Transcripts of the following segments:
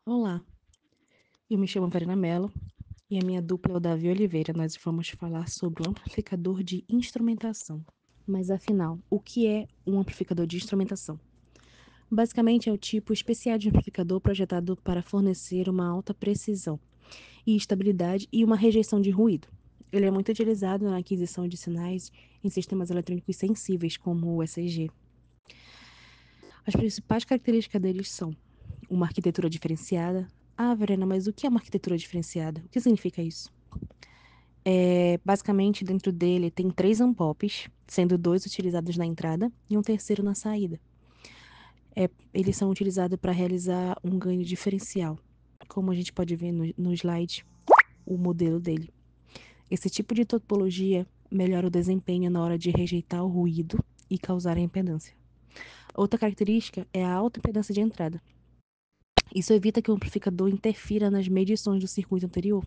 Olá, eu me chamo Verena Mello e a minha dupla é o Davi Oliveira. Nós vamos falar sobre o amplificador de instrumentação. Mas afinal, o que é um amplificador de instrumentação? Basicamente, é o tipo especial de amplificador projetado para fornecer uma alta precisão e estabilidade e uma rejeição de ruído. Ele é muito utilizado na aquisição de sinais em sistemas eletrônicos sensíveis, como o ECG. As principais características deles são uma arquitetura diferenciada. Ah, Verena, mas o que é uma arquitetura diferenciada? O que significa isso? Basicamente, dentro dele tem 3 unpops, sendo 2 utilizados na entrada e um terceiro na saída. Eles são utilizados para realizar um ganho diferencial, como a gente pode ver no slide, o modelo dele. Esse tipo de topologia melhora o desempenho na hora de rejeitar o ruído e causar a impedância. Outra característica é a alta impedância de entrada. Isso evita que o amplificador interfira nas medições do circuito anterior,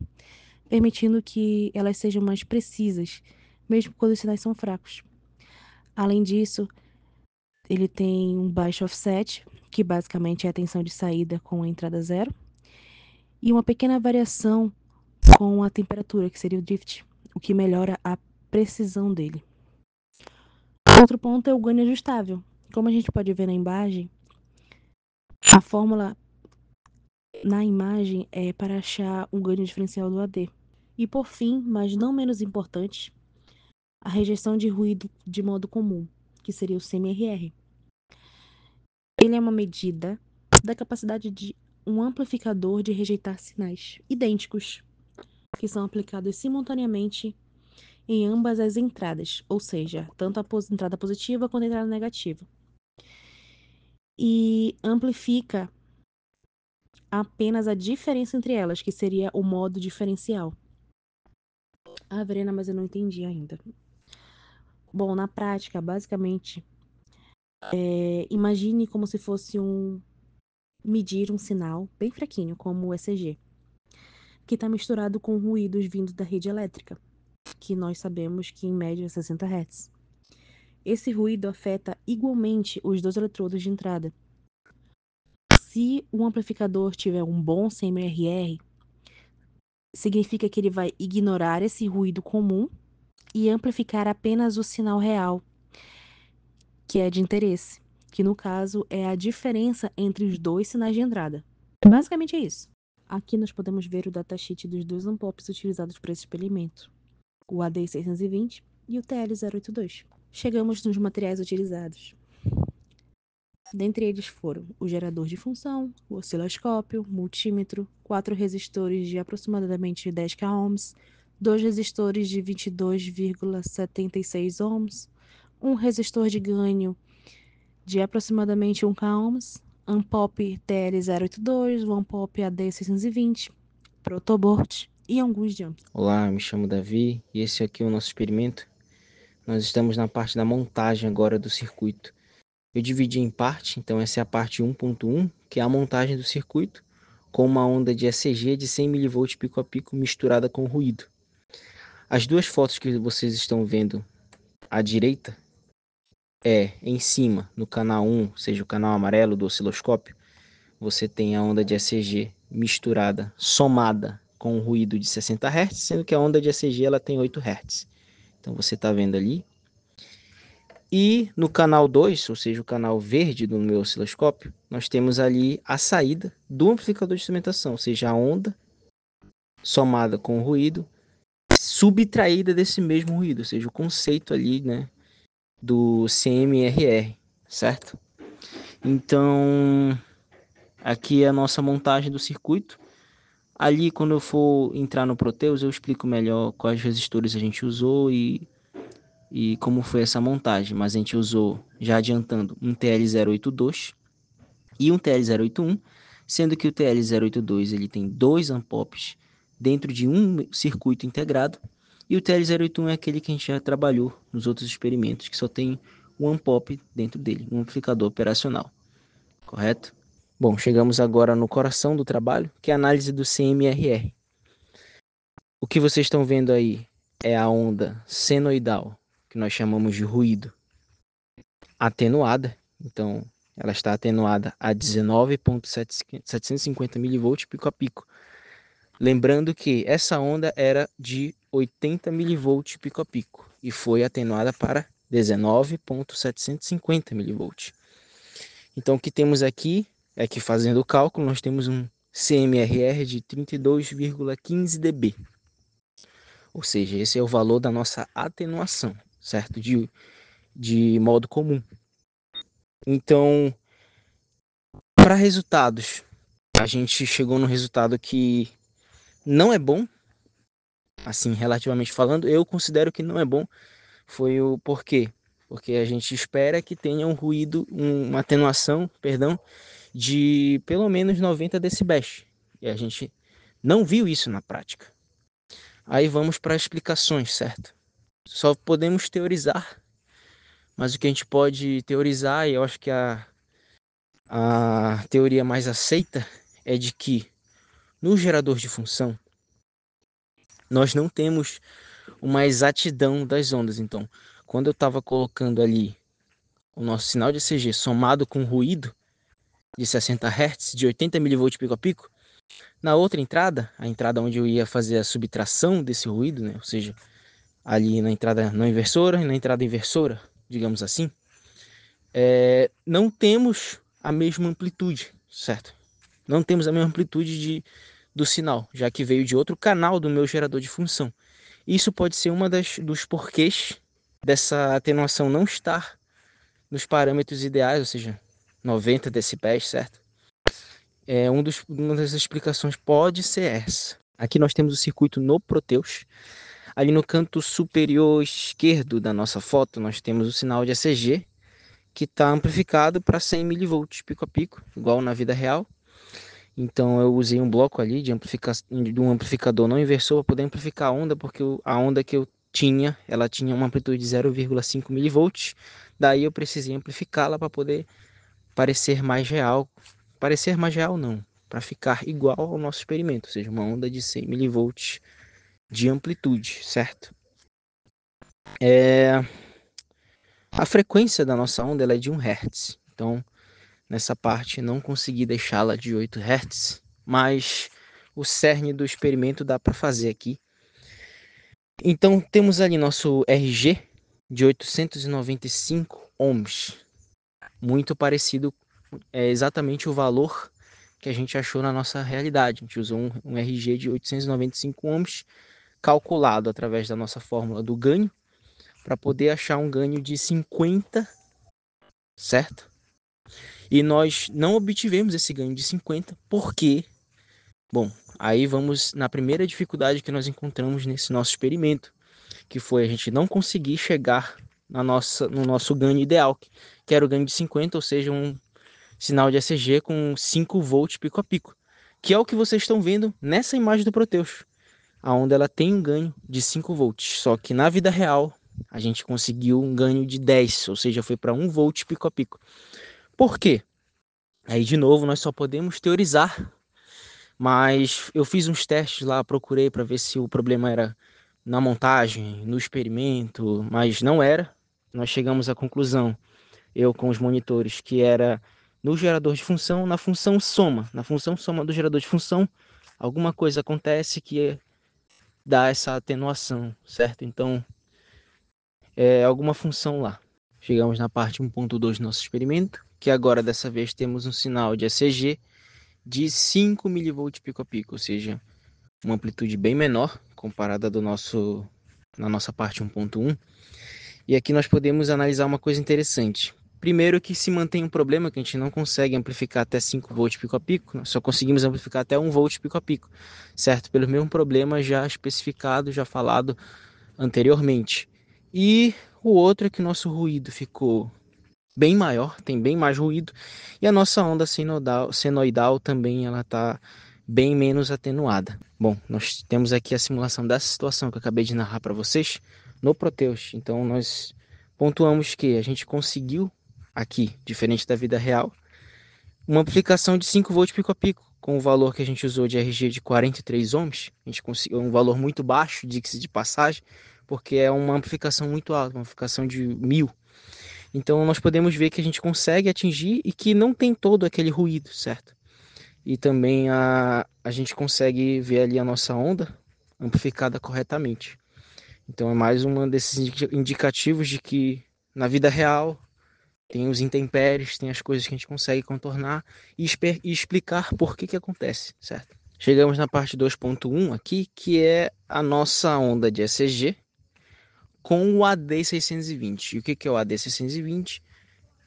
permitindo que elas sejam mais precisas, mesmo quando os sinais são fracos. Além disso, ele tem um baixo offset, que basicamente é a tensão de saída com a entrada zero, e uma pequena variação com a temperatura, que seria o drift, o que melhora a precisão dele. Outro ponto é o ganho ajustável. Como a gente pode ver na imagem, a fórmula na imagem é para achar um ganho diferencial do AD. E por fim, mas não menos importante, a rejeição de ruído de modo comum, que seria o CMRR. Ele é uma medida da capacidade de um amplificador de rejeitar sinais idênticos, que são aplicados simultaneamente em ambas as entradas, ou seja, tanto a entrada positiva quanto a entrada negativa. E amplifica apenas a diferença entre elas, que seria o modo diferencial. Ah, Verena, mas eu não entendi ainda. Bom, na prática, basicamente, imagine como se fosse medir um sinal bem fraquinho, como o ECG, que está misturado com ruídos vindos da rede elétrica, que nós sabemos que em média é 60 Hz. Esse ruído afeta igualmente os dois eletrodos de entrada. Se o amplificador tiver um bom CMRR, significa que ele vai ignorar esse ruído comum e amplificar apenas o sinal real, que é de interesse, que no caso é a diferença entre os dois sinais de entrada. Basicamente é isso. Aqui nós podemos ver o datasheet dos dois unpops utilizados para esse experimento, o AD620 e o TL082. Chegamos nos materiais utilizados. Dentre eles foram o gerador de função, o osciloscópio, multímetro, 4 resistores de aproximadamente 10 k ohms, 2 resistores de 22,76 ohms, um resistor de ganho de aproximadamente 1 k ohms, Unpop TL082, o Unpop AD620, protoboard e alguns jumps. Olá, me chamo Davi e esse aqui é o nosso experimento. Nós estamos na parte da montagem agora do circuito. Eu dividi em parte, então essa é a parte 1.1, que é a montagem do circuito, com uma onda de ECG de 100 mV pico a pico misturada com ruído. As duas fotos que vocês estão vendo à direita em cima, no canal 1, ou seja, o canal amarelo do osciloscópio, você tem a onda de ECG misturada, somada com um ruído de 60 Hz, sendo que a onda de ECG ela tem 8 Hz. Então você está vendo ali. E no canal 2, ou seja, o canal verde do meu osciloscópio, nós temos ali a saída do amplificador de instrumentação, ou seja, a onda somada com o ruído, subtraída desse mesmo ruído, ou seja, o conceito ali, né, do CMRR, certo? Então, aqui é a nossa montagem do circuito. Ali, quando eu for entrar no Proteus, eu explico melhor quais resistores a gente usou e como foi essa montagem. Mas a gente usou, já adiantando, um TL082 e um TL081, sendo que o TL082 ele tem 2 ampops dentro de um circuito integrado, e o TL081 é aquele que a gente já trabalhou nos outros experimentos, que só tem um ampop dentro dele, um amplificador operacional, correto? Bom, chegamos agora no coração do trabalho, que é a análise do CMRR. O que vocês estão vendo aí é a onda senoidal, que nós chamamos de ruído, atenuada. Então, ela está atenuada a 19.750 mV pico a pico. Lembrando que essa onda era de 80 mV pico a pico e foi atenuada para 19.750 mV. Então o que temos aqui é que, fazendo o cálculo, nós temos um CMRR de 32,15 dB. Ou seja, esse é o valor da nossa atenuação, certo? De modo comum. Então, para resultados, a gente chegou no resultado que não é bom, assim, relativamente falando. Eu considero que não é bom. Foi o porquê? Porque a gente espera que tenha um ruído, uma atenuação, perdão, de pelo menos 90 decibéis. E a gente não viu isso na prática. Aí vamos para explicações, certo? Só podemos teorizar, mas o que a gente pode teorizar, e eu acho que a teoria mais aceita, é de que no gerador de função nós não temos uma exatidão das ondas. Então, quando eu estava colocando ali o nosso sinal de ECG somado com ruído de 60 Hz, de 80 mV pico a pico, na outra entrada, a entrada onde eu ia fazer a subtração desse ruído, né? Ou seja, ali na entrada não inversora e na entrada inversora, digamos assim, não temos a mesma amplitude, certo? Não temos a mesma amplitude do sinal, já que veio de outro canal do meu gerador de função. Isso pode ser dos porquês dessa atenuação não estar nos parâmetros ideais, ou seja, 90 decibéis, certo? Uma das explicações pode ser essa. Aqui nós temos o circuito no Proteus. Ali no canto superior esquerdo da nossa foto, nós temos o sinal de ECG, que está amplificado para 100 mV pico a pico, igual na vida real. Então eu usei um bloco ali de um amplificador não inversor para poder amplificar a onda, porque a onda que eu tinha, ela tinha uma amplitude de 0,5 mV. Daí eu precisei amplificá-la para poder parecer mais real. Parecer mais real não, para ficar igual ao nosso experimento, ou seja, uma onda de 100 mV de amplitude, certo? A frequência da nossa onda ela é de 1 Hz. Então, nessa parte não consegui deixá-la de 8 Hz, mas o cerne do experimento dá para fazer aqui. Então, temos ali nosso RG de 895 ohms, muito parecido, é exatamente o valor que a gente achou na nossa realidade. A gente usou um RG de 895 ohms, calculado através da nossa fórmula do ganho, para poder achar um ganho de 50, certo? E nós não obtivemos esse ganho de 50, porque, bom, aí vamos na primeira dificuldade que nós encontramos nesse nosso experimento, que foi a gente não conseguir chegar no nosso ganho ideal, que era o ganho de 50, ou seja, um sinal de ECG com 5 volts pico a pico, que é o que vocês estão vendo nessa imagem do Proteus. A onda ela tem um ganho de 5 volts, só que na vida real a gente conseguiu um ganho de 10, ou seja, foi para 1 volt pico a pico. Por quê? Aí de novo nós só podemos teorizar, mas eu fiz uns testes lá, procurei para ver se o problema era na montagem, no experimento, mas não era. Nós chegamos à conclusão, eu com os monitores, que era no gerador de função, na função soma. Na função soma do gerador de função, alguma coisa acontece que dá essa atenuação, certo? Então, é alguma função lá. Chegamos na parte 1.2 do nosso experimento, que agora dessa vez temos um sinal de ECG de 5 mV pico a pico, ou seja, uma amplitude bem menor comparada na nossa parte 1.1. E aqui nós podemos analisar uma coisa interessante. Primeiro que se mantém um problema que a gente não consegue amplificar até 5 volts pico a pico, nós só conseguimos amplificar até 1 volt pico a pico, certo? Pelo mesmo problema já especificado, já falado anteriormente. E o outro é que nosso ruído ficou bem maior, tem bem mais ruído, e a nossa onda senoidal também ela está bem menos atenuada. Bom, nós temos aqui a simulação dessa situação que eu acabei de narrar para vocês no Proteus. Então nós pontuamos que a gente conseguiu aqui, diferente da vida real, uma amplificação de 5 volts pico a pico, com o valor que a gente usou de RG de 43 ohms. A gente conseguiu um valor muito baixo, diga-se de passagem, porque é uma amplificação muito alta, uma amplificação de 1000. Então nós podemos ver que a gente consegue atingir e que não tem todo aquele ruído, certo? E também a gente consegue ver ali a nossa onda amplificada corretamente. Então é mais um desses indicativos de que na vida real tem os intempéries, tem as coisas que a gente consegue contornar e explicar por que acontece, certo? Chegamos na parte 2.1 aqui, que é a nossa onda de ECG com o AD620. E o que é o AD620?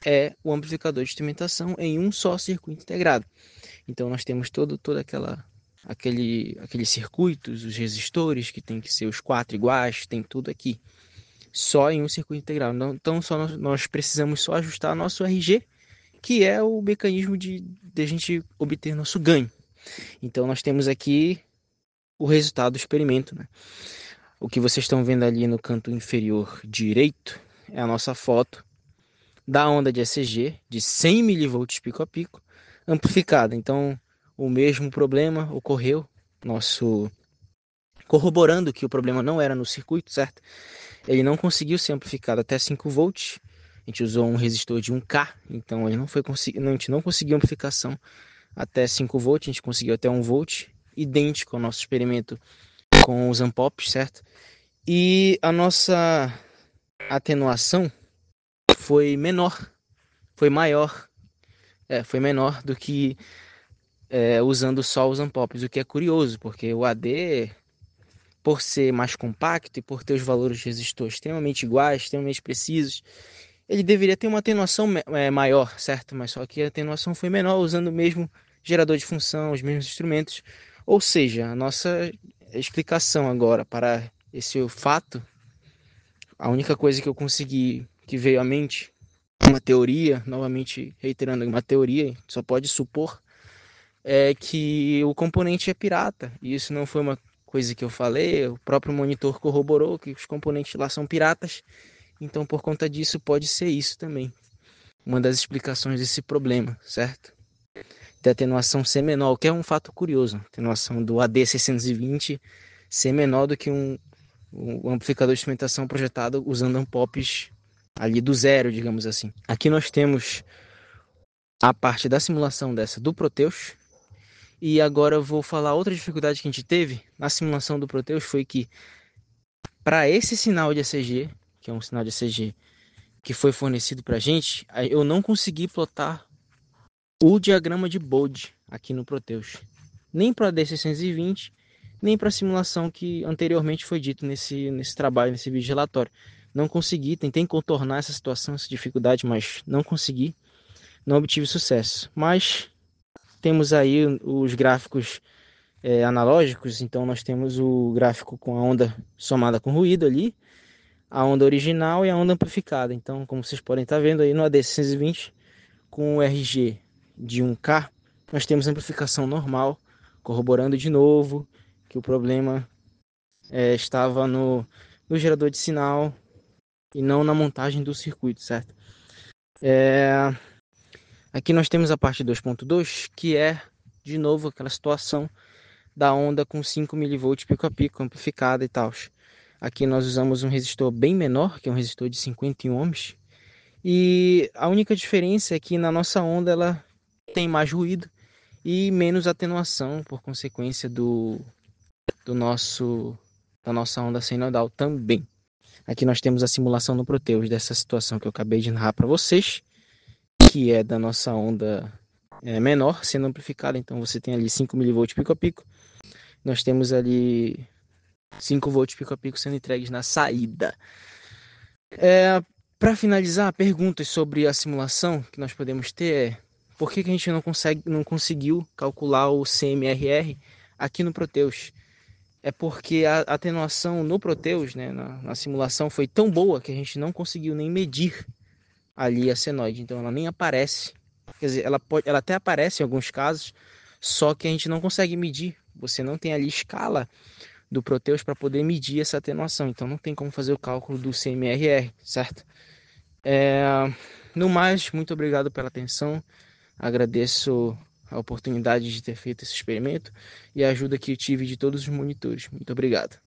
É o amplificador de instrumentação em um só circuito integrado. Então nós temos todo aqueles circuitos, os resistores, que tem que ser os quatro iguais, tem tudo aqui, só em um circuito integrado. Então só nós precisamos só ajustar nosso RG, que é o mecanismo de a gente obter nosso ganho. Então nós temos aqui o resultado do experimento, né? O que vocês estão vendo ali no canto inferior direito é a nossa foto da onda de ECG de 100 milivolts pico a pico, amplificada. Então, o mesmo problema ocorreu, nosso corroborando que o problema não era no circuito, certo? Ele não conseguiu ser amplificado até 5 volts. A gente usou um resistor de 1K, então ele não foi a gente não conseguiu amplificação até 5 volts, a gente conseguiu até 1 volt, idêntico ao nosso experimento com os ampops, certo? E a nossa atenuação foi menor, foi maior, foi menor do que usando só os ampops, o que é curioso, porque o AD, por ser mais compacto e por ter os valores de resistor extremamente iguais, extremamente precisos, ele deveria ter uma atenuação maior, certo? Mas só que a atenuação foi menor usando o mesmo gerador de função, os mesmos instrumentos. Ou seja, a nossa explicação agora para esse fato, a única coisa que eu consegui, que veio à mente, uma teoria, novamente reiterando, uma teoria, só pode supor, é que o componente é pirata. E isso não foi uma coisa que eu falei, o próprio monitor corroborou que os componentes lá são piratas. Então, por conta disso, pode ser isso também. Uma das explicações desse problema, certo? De atenuação ser menor, o que é um fato curioso. A atenuação do AD620 ser menor do que um amplificador de instrumentação projetado usando ampops ali do zero, digamos assim. Aqui nós temos a parte da simulação dessa do Proteus. E agora eu vou falar outra dificuldade que a gente teve na simulação do Proteus, foi que para esse sinal de ECG, que é um sinal de ECG que foi fornecido para a gente, eu não consegui plotar o diagrama de Bode aqui no Proteus. Nem para a D620, nem para a simulação que anteriormente foi dito nesse trabalho, nesse vídeo relatório. Não consegui, tentei contornar essa situação, essa dificuldade, mas não consegui, não obtive sucesso. Mas temos aí os gráficos analógicos, então nós temos o gráfico com a onda somada com ruído ali, a onda original e a onda amplificada. Então, como vocês podem estar vendo aí no AD620, com o RG de 1K, nós temos amplificação normal, corroborando de novo que o problema estava no gerador de sinal e não na montagem do circuito, certo? Aqui nós temos a parte 2.2, que é, de novo, aquela situação da onda com 5 milivolts pico a pico, amplificada e tal. Aqui nós usamos um resistor bem menor, que é um resistor de 51 ohms. E a única diferença é que na nossa onda ela tem mais ruído e menos atenuação por consequência do nosso da nossa onda senoidal também. Aqui nós temos a simulação no Proteus dessa situação que eu acabei de narrar para vocês, que é da nossa onda menor sendo amplificada. Então você tem ali 5 milivolts pico a pico. Nós temos ali 5 volts pico a pico sendo entregues na saída. Para finalizar, perguntas sobre a simulação que nós podemos ter é: por que a gente não conseguiu calcular o CMRR aqui no Proteus? É porque a atenuação no Proteus, né, na simulação, foi tão boa que a gente não conseguiu nem medir ali a senoide. Então ela nem aparece. Quer dizer, ela até aparece em alguns casos, só que a gente não consegue medir. Você não tem ali escala do Proteus para poder medir essa atenuação. Então não tem como fazer o cálculo do CMRR, certo? No mais, muito obrigado pela atenção. Agradeço a oportunidade de ter feito esse experimento e a ajuda que eu tive de todos os monitores. Muito obrigado.